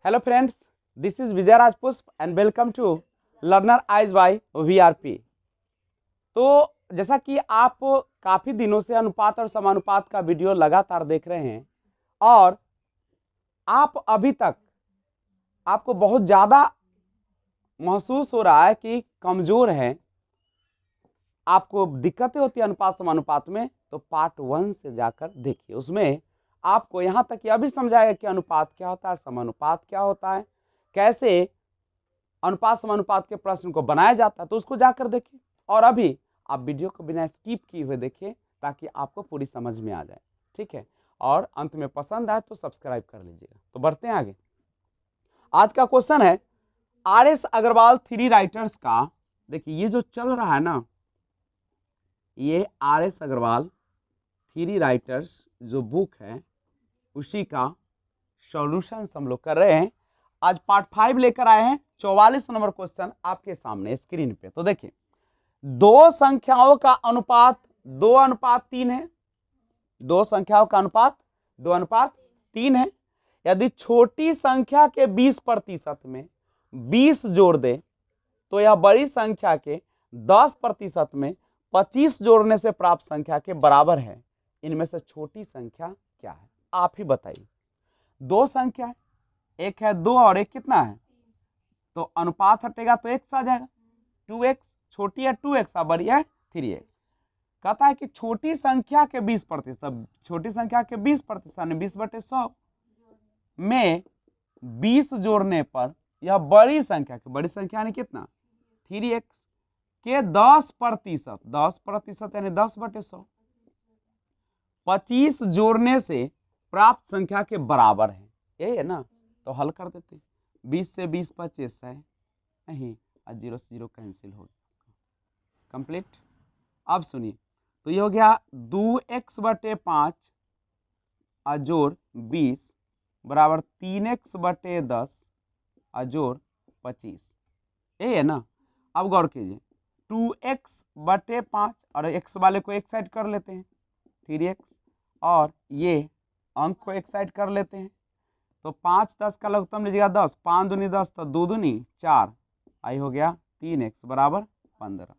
Hello friends, this is Vijay Rajpush and welcome to Learner Eyes by VRP। तो जैसा कि आप काफ़ी दिनों से अनुपात और समानुपात का वीडियो लगातार देख रहे हैं और आप अभी तक आपको बहुत ज़्यादा महसूस हो रहा है कि कमज़ोर हैं, आपको दिक्कतें होती है अनुपात समानुपात में, तो पार्ट 1 से जाकर देखिए। उसमें आपको यहाँ तक यह भी समझाएगा कि अनुपात क्या होता है, समानुपात क्या होता है, कैसे अनुपात समानुपात के प्रश्न को बनाया जाता है, तो उसको जाकर देखिए। और अभी आप वीडियो को बिना स्किप किए हुए देखिए ताकि आपको पूरी समझ में आ जाए, ठीक है। और अंत में पसंद आए तो सब्सक्राइब कर लीजिएगा। तो बढ़ते हैं आगे। आज का क्वेश्चन है RS अग्रवाल थ्री राइटर्स का। देखिए ये जो चल रहा है ना, ये RS अग्रवाल थ्री राइटर्स जो बुक है उसी का सॉल्यूशन हम लोग कर रहे हैं। आज पार्ट 5 लेकर आए हैं। 44 नंबर क्वेश्चन आपके सामने स्क्रीन पे। तो देखिए, दो संख्याओं का अनुपात 2:3 है। दो संख्याओं का अनुपात 2:3 है। यदि छोटी संख्या के 20% में 20 जोड़ दे तो यह बड़ी संख्या के 10% में 25 जोड़ने से प्राप्त संख्या के बराबर है। इनमें से छोटी संख्या क्या है, आप ही बताइए। दो संख्या है, एक है 2 और एक कितना है, तो अनुपात हटेगा तो x आ जाएगा। 2x छोटी है 2x और बड़ी है 3x। कहता है कि छोटी संख्या के 20%, छोटी संख्या के 20% यानी 20/100 में 20 जोड़ने पर यह बड़ी संख्या के, बड़ी संख्या यानी कितना 3x के 10% 10% यानी 10/100 25 जोड़ने से प्राप्त संख्या के बराबर है। यही है ना, तो हल कर देते। 20 से 20 25 है, नहीं 0 से 0 कैंसिल हो गया, कंप्लीट। अब सुनिए, तो ये हो गया 2x/5 अजोड़ 20 बराबर 3x/10 अजोड़ 25। यही है ना। अब गौर कीजिए, 2x/5 और x वाले को एक साइड कर लेते हैं 3x, और ये अंक को एक साइड कर लेते हैं। तो 5 10 का लघुत्तम लीजिएगा 10, 5 दूनी 10 तो 2 दूनी 4, आई हो गया 3x बराबर 15।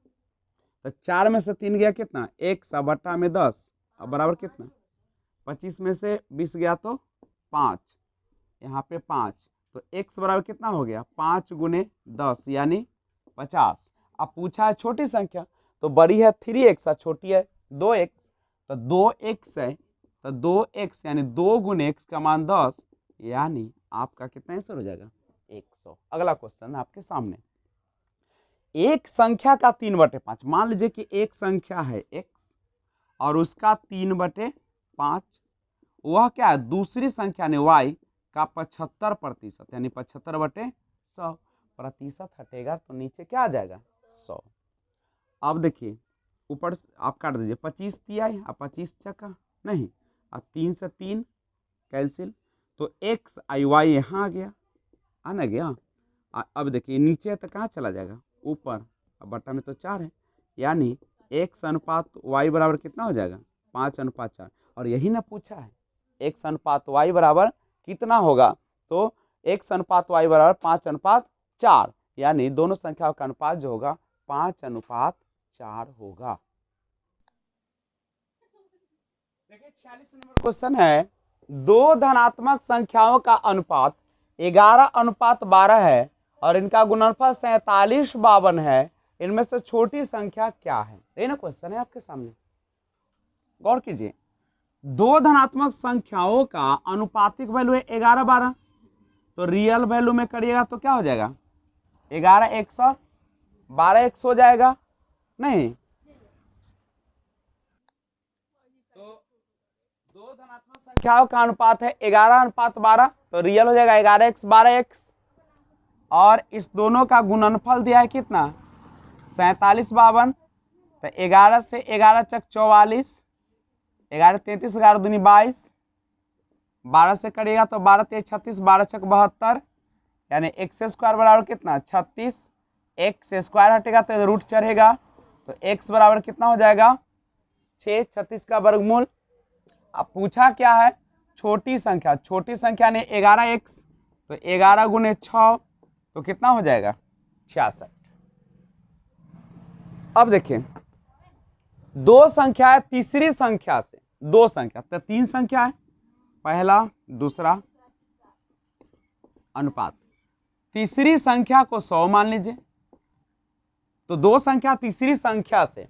तो 4 में से 3 गया कितना, x बट्टा में 10 अब बराबर कितना 25 में से 20 गया तो 5, यहाँ पे 5, तो x बराबर कितना हो गया 5 × 10 यानी 50। अब पूछा है छोटी संख्या, तो बड़ी है 3x और छोटी है 2x, तो 2x है तो 2x यानी 2 × x का मान 10 यानी आपका कितना आंसर हो जाएगा 100। अगला क्वेश्चन आपके सामने, एक संख्या का 3/5। मान लीजिए कि एक संख्या है x और उसका 3/5, वह क्या है दूसरी संख्या ने y का 75% यानी 75/100। प्रतिशत हटेगा तो नीचे क्या आ जाएगा 100। अब देखिए ऊपर आप काट दीजिए, 25 तिया और 25 चक्का नहीं, और 3 से 3 कैंसिल, तो x आई y यहाँ आ गया, आना गया। अब देखिए नीचे तो कहाँ चला जाएगा ऊपर, अब बटा में तो 4 है, यानी x अनुपात y बराबर कितना हो जाएगा 5:4। और यही ना पूछा है x अनुपात y बराबर कितना होगा, तो x अनुपात y बराबर 5:4, यानी दोनों संख्याओं का अनुपात जो होगा 5:4 होगा। देखिए 46 नंबर क्वेश्चन है, दो धनात्मक संख्याओं का अनुपात 11:12 है और इनका गुणनफल 47/52 है। इनमें से छोटी संख्या क्या है। ये ना क्वेश्चन है आपके सामने, गौर कीजिए। दो धनात्मक संख्याओं का अनुपातिक वैल्यू है 11/12, तो रियल वैल्यू में करिएगा तो क्या हो जाएगा 11x 12x हो जाएगा, नहीं तो दो धनात्मक संख्याओं का अनुपात है 11:12, तो रियल हो जाएगा 11x 12x, और इस दोनों का गुणनफल दिया है कितना 47/52, तो 11 से 11 चक 44, 11 33 11 दूनी 22, 12 से करिएगा तो 12 3 36, 12 चक 72, यानी x² बराबर कितना 36, x² हटेगा तो रूट चढ़ेगा, तो x बराबर कितना हो जाएगा 6, 36 का वर्गमूल। अब पूछा क्या है छोटी संख्या, छोटी संख्या ने 11x तो 11 गुने 6 तो कितना हो जाएगा 66। अब देखें दो संख्या है, तीसरी संख्या से दो संख्या तो तीन संख्या है, पहला दूसरा अनुपात, तीसरी संख्या को 100 मान लीजिए। तो दो संख्या तीसरी संख्या से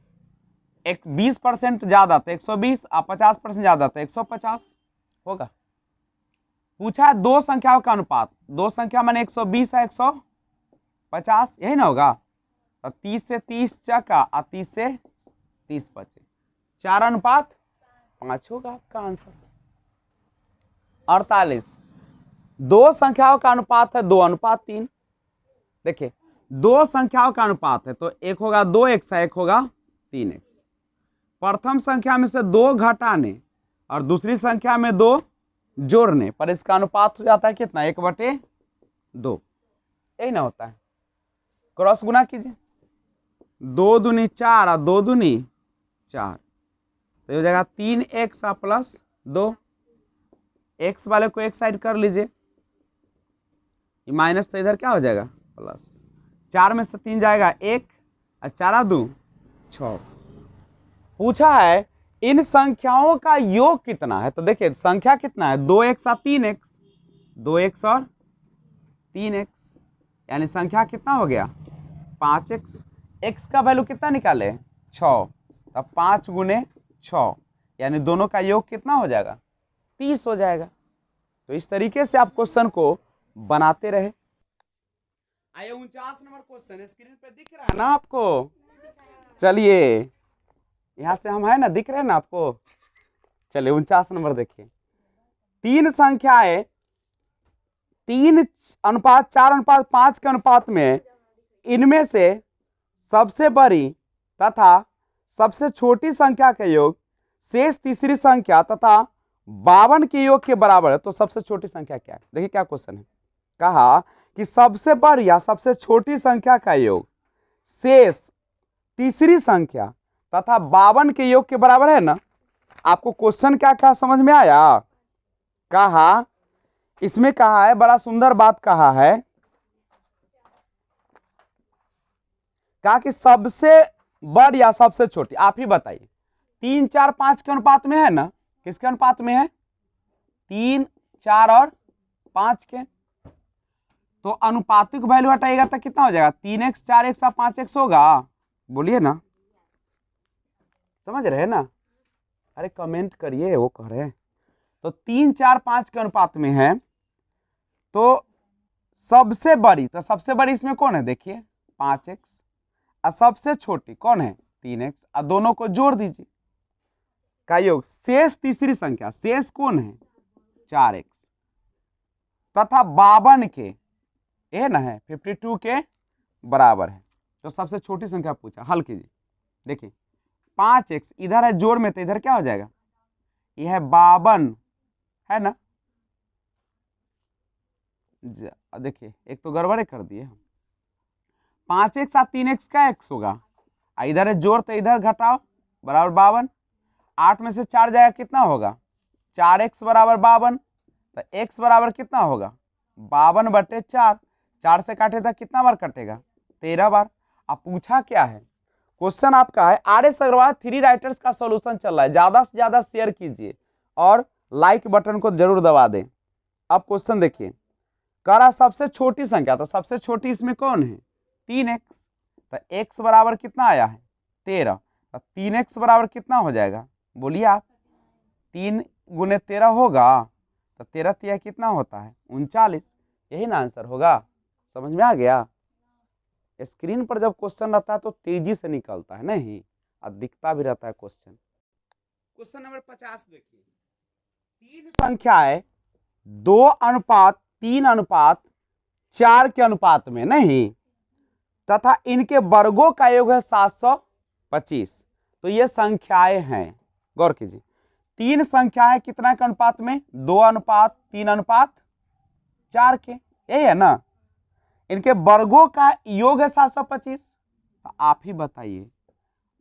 एक 20% ज्यादा तो 120 और 50% ज्यादा तो 150 होगा। पूछा है दो संख्याओं का अनुपात, दो संख्या माने 120 है 150, यही ना होगा। तो 30 से 30 चका और 30 से 30 बचे, 4:5 होगा आपका आंसर। 48 दो संख्याओं का अनुपात है 2:3। देखिए दो संख्याओं का अनुपात है तो एक होगा 2x एक होगा 3x। प्रथम संख्या में से 2 घटाने और दूसरी संख्या में 2 जोड़ने पर इसका अनुपात हो जाता है कितना 1/2, यही ना होता है। क्रॉस गुना कीजिए, 2 दूनी 4 और 2 दूनी 4 तो ये हो जाएगा 3x प्लस 2। x वाले को एक साइड कर लीजिए, माइनस तो इधर क्या हो जाएगा प्लस। 4 में से 3 जाएगा 1 और 4 2 6। पूछा है इन संख्याओं का योग कितना है। तो देखिए संख्या कितना है 2x और 3x, 2x और 3x यानी संख्या कितना हो गया 5x। x का वैल्यू कितना निकाले 6, तब 5 गुने 6 यानी दोनों का योग कितना हो जाएगा 30 हो जाएगा। तो इस तरीके से आप क्वेश्चन को बनाते रहे। आइए 49 नंबर क्वेश्चन स्क्रीन पे दिख रहा है ना आपको। चलिए यहां से हम है ना, दिख रहे हैं ना आपको। चलिए 49 नंबर देखिए, तीन संख्याएं 3:4:5 के अनुपात में इनमें से सबसे बड़ी तथा सबसे छोटी संख्या का योग शेष तीसरी संख्या तथा 52 के योग के बराबर है। तो सबसे छोटी संख्या क्या है। देखिए क्या क्वेश्चन है, कहा कि सबसे बड़ी या सबसे छोटी संख्या का योग शेष तीसरी संख्या तथा 52 के योग के बराबर है ना। आपको क्वेश्चन क्या क्या समझ में आया। कहा इसमें कहा है, बड़ा सुंदर बात कहा है, कहा कि सबसे बड़ी या सबसे छोटी आप ही बताइए। 3 4 5 के अनुपात में है ना, किसके अनुपात में है 3 4 और 5 के। तो अनुपातिक वैल्यू हटाएगा तो कितना हो जाएगा 3x 4x और 5x होगा। बोलिए ना, समझ रहे हैं ना। अरे कमेंट करिए, वो कह रहे हैं। तो 3 4 5 के अनुपात में है तो सबसे बड़ी, तो सबसे बड़ी इसमें कौन है देखिए 5x और सबसे छोटी कौन है 3x और दोनों को जोड़ दीजिए का योग शेष तीसरी संख्या, शेष कौन है 4x तथा 52 के ये ना है 52 के बराबर है। तो सबसे छोटी संख्या पूछा, हल कीजिए। देखिए 5x इधर है जोड़ में तो इधर क्या हो जाएगा, यह है 52 है ना। देखिए एक तो गड़बड़े कर दिए हम, 5x और 3x का x होगा, इधर है जोड़ तो इधर घटाओ बराबर 52। 8 में से 4 जाएगा कितना होगा 4x बराबर 52। तो x बराबर कितना होगा 52/4। 4 से काटे तो कितना बार कटेगा 13 बार। अब पूछा क्या है, क्वेश्चन आपका है RS अग्रवाल 3 राइटर्स का सॉल्यूशन चल रहा है। ज्यादा से ज्यादा शेयर कीजिए और लाइक बटन को जरूर दबा दें। अब क्वेश्चन देखिए, कह रहा सबसे छोटी संख्या, तो सबसे छोटी इसमें कौन है 3x। तो x बराबर कितना आया है 13। तो 3x बराबर कितना हो जाएगा बोलिए आप, 3 गुने 13 होगा तो 13 तिया कितना होता है 39। यही ना आंसर होगा। समझ में आ गया। स्क्रीन पर जब क्वेश्चन रहता है तो तेजी से निकलता है नहीं, और दिखता भी रहता है क्वेश्चन। क्वेश्चन नंबर 50 देखिए, तीन संख्याएं 2:3:4 के अनुपात में नहीं तथा इनके वर्गों का योग है 725। तो ये संख्याएं हैं, गौर कीजिए। तीन संख्याएं कितना के अनुपात में 2:3:4 के, यही है ना। इनके वर्गों का योग है 725। तो आप ही बताइए,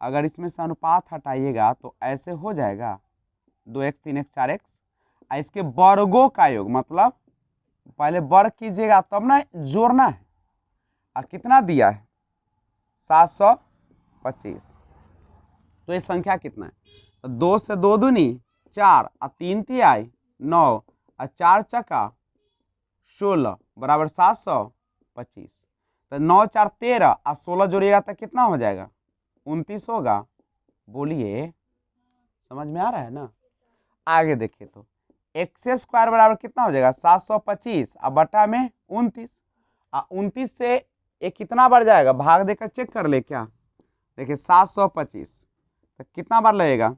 अगर इसमें से अनुपात हटाइएगा तो ऐसे हो जाएगा 2x 3x 4x। इसके वर्गों का योग मतलब पहले वर्ग कीजिएगा तब ना जोड़ना है। और कितना दिया है 725। तो ये संख्या कितना है, तो 2 से 2 दूनी 4 और 3 तिहाई 9 और 4 चका 16 बराबर 725। तो 9 4 13 और 16 जोड़िएगा तो कितना हो जाएगा 29 होगा। बोलिए समझ में आ रहा है ना। आगे देखिए तो एक्स स्क्वायर बराबर कितना हो जाएगा 725 और बटा में 29 और 29 से ये कितना बार जाएगा, भाग देकर चेक कर ले क्या। देखिए 725 तो कितना बार लगेगा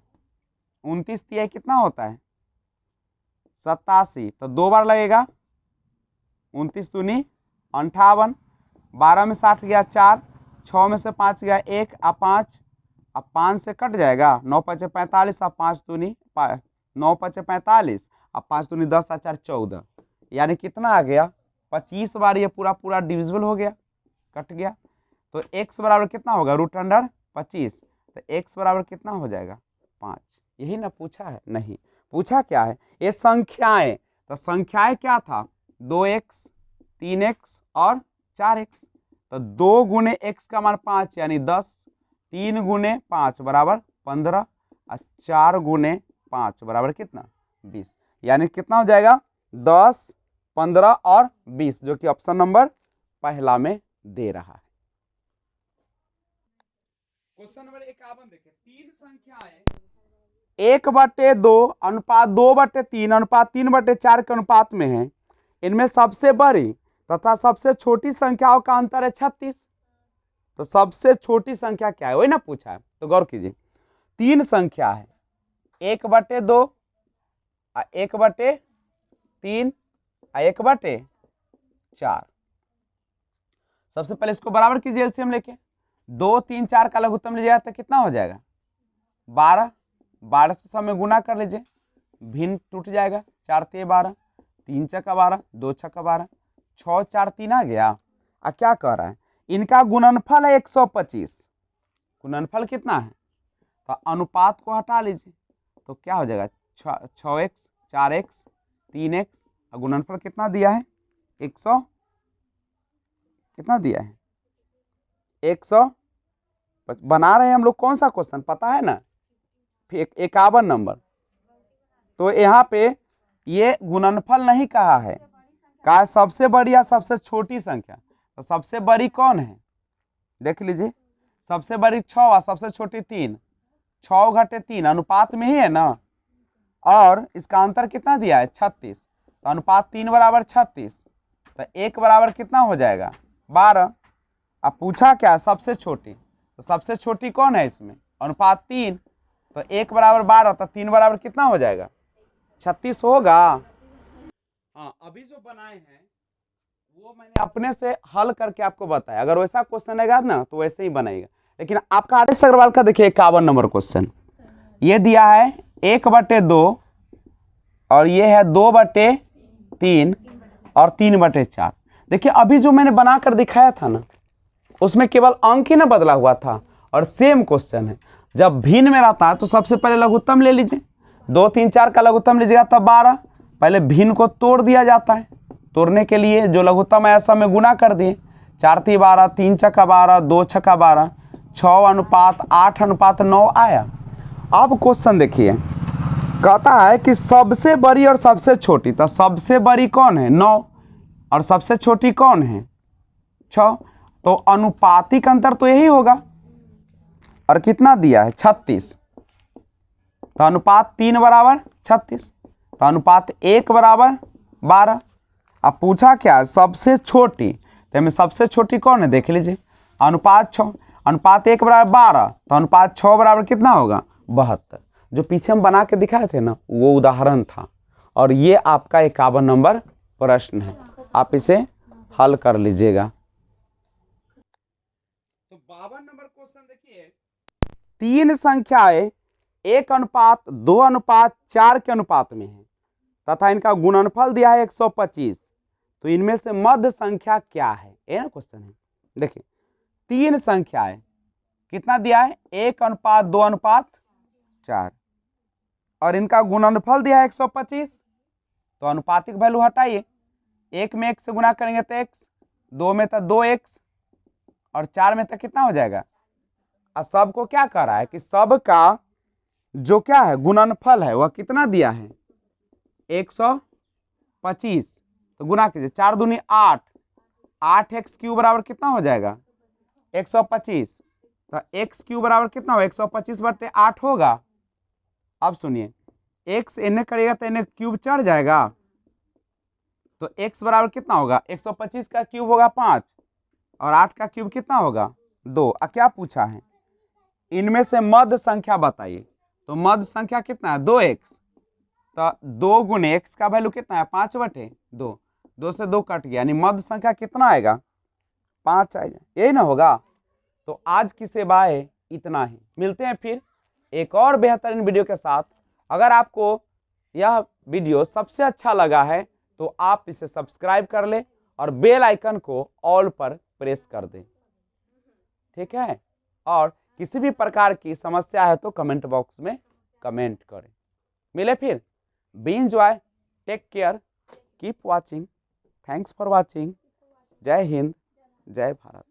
29 तिहाई कितना होता है 87, तो 2 बार लगेगा 29 दूनी 58, 12 में 60 गया 4, 6 में से 5 गया 1 और 5 अब 5 से कट जाएगा 9 पचे 45 और 5 दूनी 9 पचे 45 और 5 दूनी 10 और 4 14, यानी कितना आ गया 25 बार ये पूरा पूरा डिविजिबल हो गया, कट गया। तो x बराबर कितना होगा √25, तो x बराबर कितना हो जाएगा 5। यही ना पूछा है, नहीं पूछा क्या है ये संख्याएं। तो संख्याएं क्या था 2x 3x और 4x। तो 2 गुने x का मान 5 यानी 10, 3 गुने 5 बराबर 15 और 4 गुने 5 बराबर कितना 20, यानी कितना हो जाएगा 10, 15 और 20, जो कि ऑप्शन नंबर पहला में दे रहा है। क्वेश्चन नंबर 51 देखिए, 3 संख्याएं 1/2 अनुपात 2/3 अनुपात 3/4 के अनुपात में है। इनमें सबसे बड़ी तथा सबसे छोटी संख्याओं का अंतर है 36। तो सबसे छोटी संख्या क्या है वही ना पूछा है, तो गौर कीजिए 3 संख्या है 1/2 1/3 1/4। सबसे पहले इसको बराबर कीजिए एलसीएम लेके, 2 3 4 का लघुत्तम लीजिएगा तो कितना हो जाएगा 12, 12 से सब में गुना कर लीजिए, भिन्न टूट जाएगा 4 3 12, 3 चका 12, 2 छका 12, 6 4 3 आ गया। अब क्या कह रहा है इनका गुणनफल है 125। गुणनफल कितना है, तो अनुपात को हटा लीजिए तो क्या हो जाएगा 6x 4x 3x और गुणनफल कितना दिया है 100, कितना दिया है 100। बना रहे हैं हम लोग कौन सा क्वेश्चन पता है ना 51 नंबर। तो यहाँ पे ये गुणनफल नहीं कहा है, कहा है सबसे बड़ी या सबसे छोटी संख्या। तो सबसे बड़ी कौन है देख लीजिए, सबसे बड़ी 6 और सबसे छोटी 3, 6 घटे 3 अनुपात में ही है ना, और इसका अंतर कितना दिया है 36। तो अनुपात 3 बराबर 36, तो 1 बराबर कितना हो जाएगा 12। अब पूछा क्या सबसे छोटी, तो सबसे छोटी कौन है इसमें अनुपात 3, तो 1 बराबर 12, तो 3 बराबर कितना हो जाएगा 36 होगा। हाँ अभी जो बनाए हैं वो मैंने अपने से हल करके आपको बताया, अगर वैसा क्वेश्चन आएगा ना तो वैसे ही बनेगा। लेकिन आपका आर एस अग्रवाल का देखिए 51 नंबर क्वेश्चन, ये दिया है 1/2 और ये है 2/3 और 3/4। देखिए अभी जो मैंने बनाकर दिखाया था ना उसमें केवल अंक ही ना बदला हुआ था और सेम क्वेश्चन है। जब भिन्न में रहता है तो सबसे पहले लघुत्तम ले लीजिए, 2 3 4 का लघुत्तम लीजिएगा तब 12, पहले भिन्न को तोड़ दिया जाता है, तोड़ने के लिए जो लघुत्तम है सब में गुना कर दिए, 4 3 12, 3 छका 12, 2 छका 12, 6:8:9 आया। अब क्वेश्चन देखिए कहता है कि सबसे बड़ी और सबसे छोटी, तो सबसे बड़ी कौन है 9 और सबसे छोटी कौन है 6, तो अनुपातिक अंतर तो यही होगा। और कितना दिया है 36, तो अनुपात 3 बराबर 36, तो अनुपात 1 बराबर 12। अब पूछा क्या सबसे छोटी, तो हमें सबसे छोटी कौन है देख लीजिए अनुपात 6, अनुपात 1 बराबर 12, तो अनुपात 6 बराबर कितना होगा 72। जो पीछे हम बना के दिखाए थे ना वो उदाहरण था, और ये आपका 51 नंबर प्रश्न है, आप इसे हल कर लीजिएगा। तो 52 नंबर क्वेश्चन देखिए, 3 संख्याएं 1:2:4 के अनुपात में है तथा इनका गुणनफल दिया है 125। तो इनमें से मध्य संख्या क्या है, ये ना क्वेश्चन है। देखिए 3 संख्याएं कितना दिया है 1:2:4 और इनका गुणनफल दिया है 125, तो अनुपातिक वैल्यू हटाइए 1 में 1 से गुना करेंगे तो x, 2 में तो 2x और 4 में तो कितना हो जाएगा। और सब को क्या कर रहा है कि सब का जो क्या है गुणनफल है वह कितना दिया है 125। तो गुना कीजिए, 4 दूनी 8, 8x क्यूब बराबर कितना हो जाएगा 125। तो x क्यूब बराबर कितना होगा 125/8 होगा। अब सुनिए, x इन्हें करेगा तो इन्हें क्यूब चढ़ जाएगा, तो x बराबर कितना होगा 125 का क्यूब होगा 5 और 8 का क्यूब कितना होगा 2। क्या पूछा है, इनमें से मध्य संख्या बताइए। तो मध्य संख्या कितना है 2x, तो 2 गुने x का वैल्यू कितना है 5/2, 2 से 2 कट गया, यानी मध्य संख्या कितना आएगा 5 आएगा, यही ना होगा। तो आज की सेवाएं इतना ही, मिलते हैं फिर एक और बेहतरीन वीडियो के साथ। अगर आपको यह वीडियो सबसे अच्छा लगा है तो आप इसे सब्सक्राइब कर ले और बेल आइकन को ऑल पर प्रेस कर दें, ठीक है। और किसी भी प्रकार की समस्या है तो कमेंट बॉक्स में कमेंट करें। मिले फिर, be enjoy, take care, keep watching, thanks for watching. जय हिंद, जय भारत।